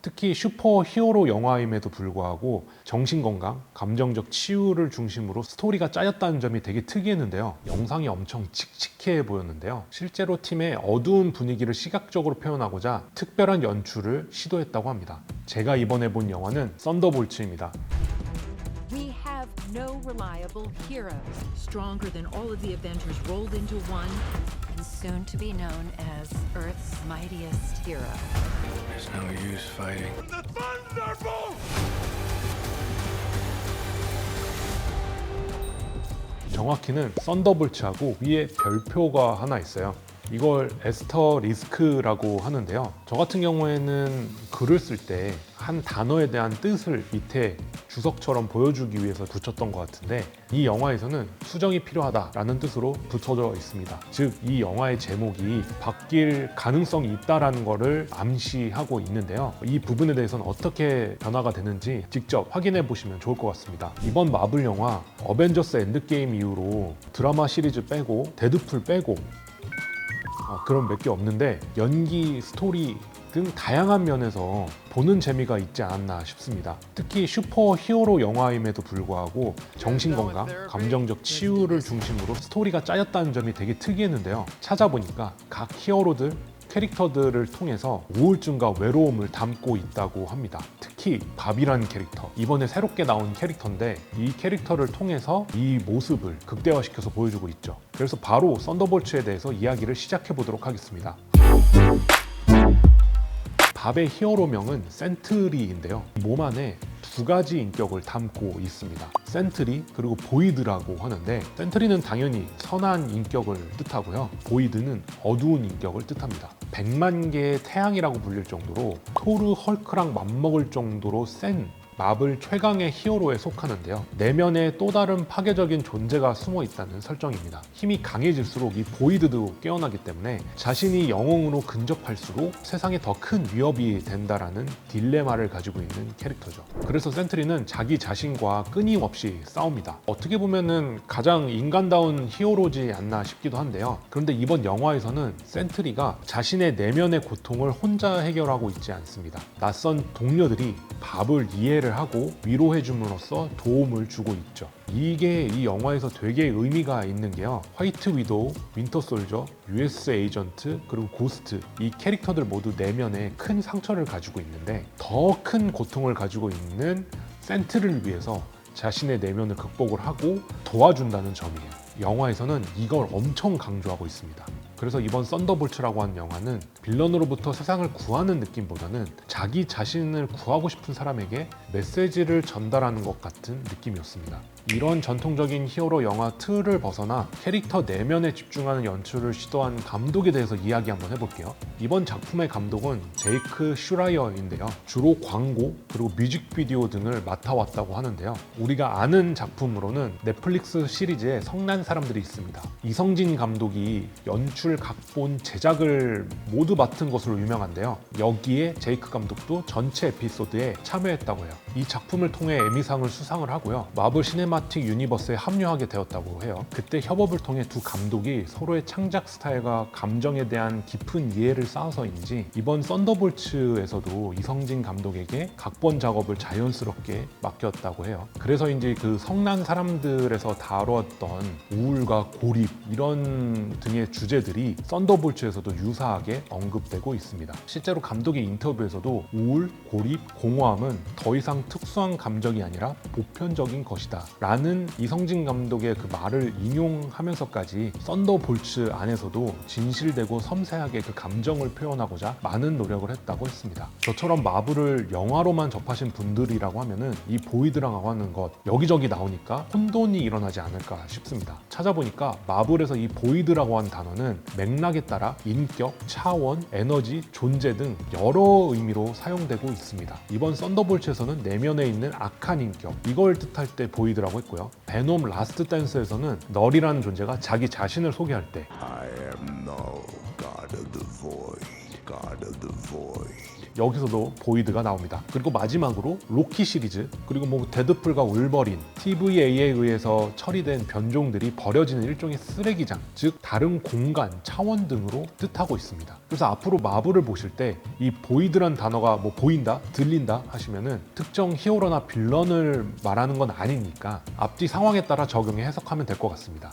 특히 슈퍼 히어로 영화임에도 불구하고 정신건강, 감정적 치유를 중심으로 스토리가 짜였다는 점이 되게 특이했는데요. 영상이 엄청 칙칙해 보였는데요. 실제로 팀의 어두운 분위기를 시각적으로 표현하고자 특별한 연출을 시도했다고 합니다. 제가 이번에 본 영화는 썬더볼츠입니다. We have no reliable heroes, stronger than all of the Avengers rolled into one, and soon to be known as Earth's mightiest hero. There's no use fighting. The Thunderbolt! 정확히는 썬더볼츠하고 위에 별표가 하나 있어요. 이걸 에스터 리스크라고 하는데요. 저 같은 경우에는 글을 쓸 때 한 단어에 대한 뜻을 밑에 주석처럼 보여주기 위해서 붙였던 것 같은데, 이 영화에서는 수정이 필요하다라는 뜻으로 붙여져 있습니다. 즉, 이 영화의 제목이 바뀔 가능성이 있다라는 것을 암시하고 있는데요. 이 부분에 대해서는 어떻게 변화가 되는지 직접 확인해 보시면 좋을 것 같습니다. 이번 마블 영화 어벤져스 엔드게임 이후로 드라마 시리즈 빼고 데드풀 빼고 그런 몇 개 없는데 연기, 스토리 등 다양한 면에서 보는 재미가 있지 않았나 싶습니다. 특히 슈퍼 히어로 영화임에도 불구하고 정신건강, 감정적 치유를 중심으로 스토리가 짜였다는 점이 되게 특이했는데요. 찾아보니까 각 히어로들, 캐릭터들을 통해서 우울증과 외로움을 담고 있다고 합니다. 특히 밥이라는 캐릭터, 이번에 새롭게 나온 캐릭터인데 이 캐릭터를 통해서 이 모습을 극대화시켜서 보여주고 있죠. 그래서 바로 썬더볼츠에 대해서 이야기를 시작해 보도록 하겠습니다. 밥의 히어로명은 센트리인데요. 몸 안에 두 가지 인격을 담고 있습니다. 센트리 그리고 보이드라고 하는데, 센트리는 당연히 선한 인격을 뜻하고요. 보이드는 어두운 인격을 뜻합니다. 100만 개의 태양이라고 불릴 정도로 토르 헐크랑 맞먹을 정도로 센 마블 최강의 히어로에 속하는데요. 내면에 또 다른 파괴적인 존재가 숨어 있다는 설정입니다. 힘이 강해질수록 이 보이드도 깨어나기 때문에 자신이 영웅으로 근접할수록 세상에 더 큰 위협이 된다라는 딜레마를 가지고 있는 캐릭터죠. 그래서 센트리는 자기 자신과 끊임없이 싸웁니다. 어떻게 보면은 가장 인간다운 히어로지 않나 싶기도 한데요. 그런데 이번 영화에서는 센트리가 자신의 내면의 고통을 혼자 해결하고 있지 않습니다. 낯선 동료들이 밥을 이해를 하고 위로해 줌으로써 도움을 주고 있죠. 이게 이 영화에서 되게 의미가 있는 게요. 화이트 위도우, 윈터 솔저, US 에이전트, 그리고 고스트, 이 캐릭터들 모두 내면에 큰 상처를 가지고 있는데 더 큰 고통을 가지고 있는 센트를 위해서 자신의 내면을 극복을 하고 도와준다는 점이에요. 영화에서는 이걸 엄청 강조하고 있습니다. 그래서 이번 썬더볼츠라고 하는 영화는 빌런으로부터 세상을 구하는 느낌보다는 자기 자신을 구하고 싶은 사람에게 메시지를 전달하는 것 같은 느낌이었습니다. 이런 전통적인 히어로 영화 틀을 벗어나 캐릭터 내면에 집중하는 연출을 시도한 감독에 대해서 이야기 한번 해볼게요. 이번 작품의 감독은 제이크 슈라이어인데요. 주로 광고 그리고 뮤직비디오 등을 맡아왔다고 하는데요. 우리가 아는 작품으로는 넷플릭스 시리즈에 성난 사람들이 있습니다. 이성진 감독이 연출, 각본, 제작을 모두 맡은 것으로 유명한데요. 여기에 제이크 감독도 전체 에피소드에 참여했다고 해요. 이 작품을 통해 에미상을 수상을 하고요. 마블 시네마틱 유니버스에 합류하게 되었다고 해요. 그때 협업을 통해 두 감독이 서로의 창작 스타일과 감정에 대한 깊은 이해를 쌓아서인지 이번 썬더볼츠에서도 이성진 감독에게 각본 작업을 자연스럽게 맡겼다고 해요. 그래서인지 그 성난 사람들에서 다뤘던 우울과 고립 이런 등의 주제들이 썬더볼츠에서도 유사하게 언급되고 있습니다. 실제로 감독의 인터뷰에서도 우울, 고립, 공허함은 더 이상 특수한 감정이 아니라 보편적인 것이다 라는 이성진 감독의 그 말을 인용하면서까지 썬더볼츠 안에서도 진실되고 섬세하게 그 감정을 표현하고자 많은 노력을 했다고 했습니다. 저처럼 마블을 영화로만 접하신 분들이라고 하면은 이 보이드라고 하는 것 여기저기 나오니까 혼돈이 일어나지 않을까 싶습니다. 찾아보니까 마블에서 이 보이드라고 하는 단어는 맥락에 따라 인격, 차원, 에너지, 존재 등 여러 의미로 사용되고 있습니다. 이번 썬더볼츠에서는 내면에 있는 악한 인격, 이걸 뜻할 때 보이드라고 했고요. 베놈 라스트 댄스에서는 널이라는 존재가 자기 자신을 소개할 때 I am Null, God of the Void, God of the Void. 여기서도 보이드가 나옵니다. 그리고 마지막으로 로키 시리즈, 그리고 뭐 데드풀과 울버린, TVA에 의해서 처리된 변종들이 버려지는 일종의 쓰레기장, 즉 다른 공간, 차원 등으로 뜻하고 있습니다. 그래서 앞으로 마블을 보실 때 이 보이드란 단어가 뭐 보인다, 들린다 하시면은 특정 히어로나 빌런을 말하는 건 아니니까 앞뒤 상황에 따라 적용해 해석하면 될 것 같습니다.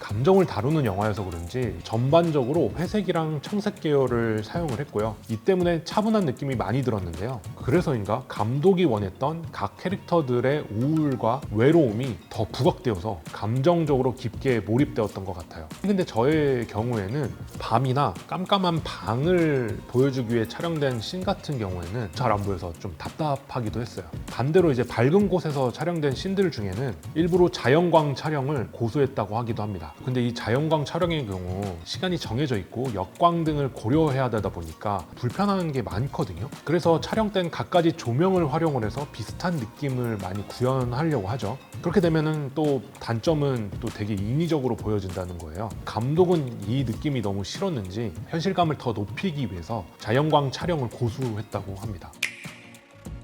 감정을 다루는 영화여서 그런지 전반적으로 회색이랑 청색 계열을 사용을 했고요. 이 때문에 차분한 느낌이 많이 들었는데요. 그래서인가 감독이 원했던 각 캐릭터들의 우울과 외로움이 더 부각되어서 감정적으로 깊게 몰입되었던 것 같아요. 근데 저의 경우에는 밤이나 깜깜한 방을 보여주기 위해 촬영된 씬 같은 경우에는 잘 안 보여서 좀 답답하기도 했어요. 반대로 이제 밝은 곳에서 촬영된 씬들 중에는 일부러 자연광 촬영을 고수했다고 하기도 합니다. 근데 이 자연광 촬영의 경우 시간이 정해져 있고 역광 등을 고려해야 되다 보니까 불편한 게 많거든요. 그래서 촬영 땐 갖가지 조명을 활용을 해서 비슷한 느낌을 많이 구현하려고 하죠. 그렇게 되면은 또 단점은 또 되게 인위적으로 보여진다는 거예요. 감독은 이 느낌이 너무 싫었는지 현실감을 더 높이기 위해서 자연광 촬영을 고수했다고 합니다.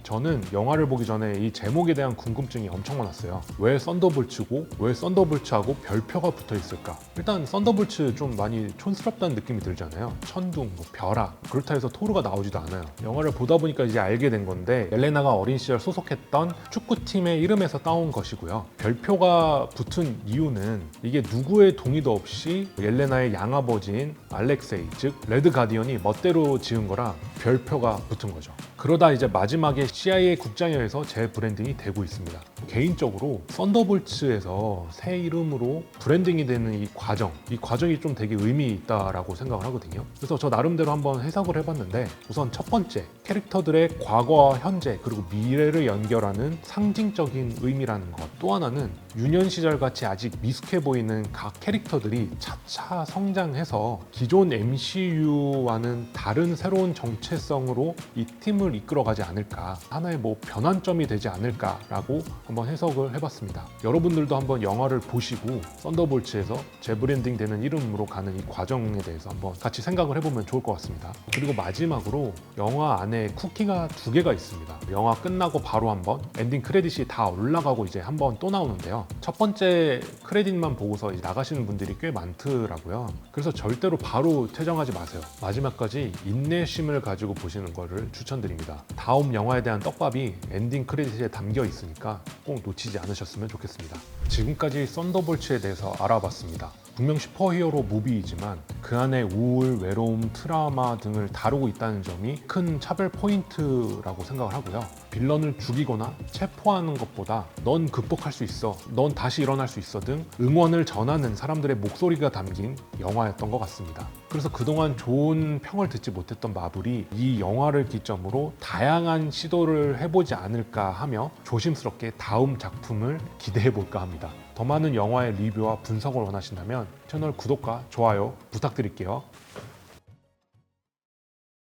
저는 영화를 보기 전에 이 제목에 대한 궁금증이 엄청 많았어요. 왜 썬더볼츠고 왜 썬더볼츠하고 별표가 붙어 있을까? 일단 썬더볼츠 좀 많이 촌스럽다는 느낌이 들잖아요. 천둥, 뭐 벼락, 그렇다 해서 토르가 나오지도 않아요. 영화를 보다 보니까 이제 알게 된 건데 옐레나가 어린 시절 소속했던 축구팀의 이름에서 따온 것이고요. 별표가 붙은 이유는 이게 누구의 동의도 없이 옐레나의 양아버지인 알렉세이, 즉 레드 가디언이 멋대로 지은 거라 별표가 붙은 거죠. 그러다 이제 마지막에 CIA 국장에서 재브랜딩이 되고 있습니다. 개인적으로 썬더볼츠에서 새 이름으로 브랜딩이 되는 이 과정이 좀 되게 의미 있다라고 생각을 하거든요. 그래서 저 나름대로 한번 해석을 해봤는데 우선 첫 번째, 캐릭터들의 과거와 현재 그리고 미래를 연결하는 상징적인 의미라는 것. 또 하나는 유년 시절 같이 아직 미숙해 보이는 각 캐릭터들이 차차 성장해서 기존 MCU와는 다른 새로운 정체성으로 이 팀을 이끌어가지 않을까, 하나의 뭐 변환점이 되지 않을까라고 한번 해석을 해봤습니다. 여러분들도 한번 영화를 보시고 썬더볼츠에서 재브랜딩 되는 이름으로 가는 이 과정에 대해서 한번 같이 생각을 해보면 좋을 것 같습니다. 그리고 마지막으로 영화 안에 쿠키가 2개가 있습니다. 영화 끝나고 바로 한번 엔딩 크레딧이 다 올라가고 이제 한번 또 나오는데요. 첫 번째 크레딧만 보고서 이제 나가시는 분들이 꽤 많더라고요. 그래서 절대로 바로 퇴장하지 마세요. 마지막까지 인내심을 가지고 보시는 거를 추천드립니다. 다음 영화에 대한 떡밥이 엔딩 크레딧에 담겨 있으니까 꼭 놓치지 않으셨으면 좋겠습니다. 지금까지 썬더볼츠에 대해서 알아봤습니다. 분명 슈퍼히어로 무비이지만 그 안에 우울, 외로움, 트라우마 등을 다루고 있다는 점이 큰 차별 포인트라고 생각을 하고요. 빌런을 죽이거나 체포하는 것보다 넌 극복할 수 있어, 넌 다시 일어날 수 있어 등 응원을 전하는 사람들의 목소리가 담긴 영화였던 것 같습니다. 그래서 그동안 좋은 평을 듣지 못했던 마블이 이 영화를 기점으로 다양한 시도를 해보지 않을까 하며 조심스럽게 다음 작품을 기대해볼까 합니다. 더 많은 영화의 리뷰와 분석을 원하신다면 채널 구독과 좋아요 부탁드릴게요.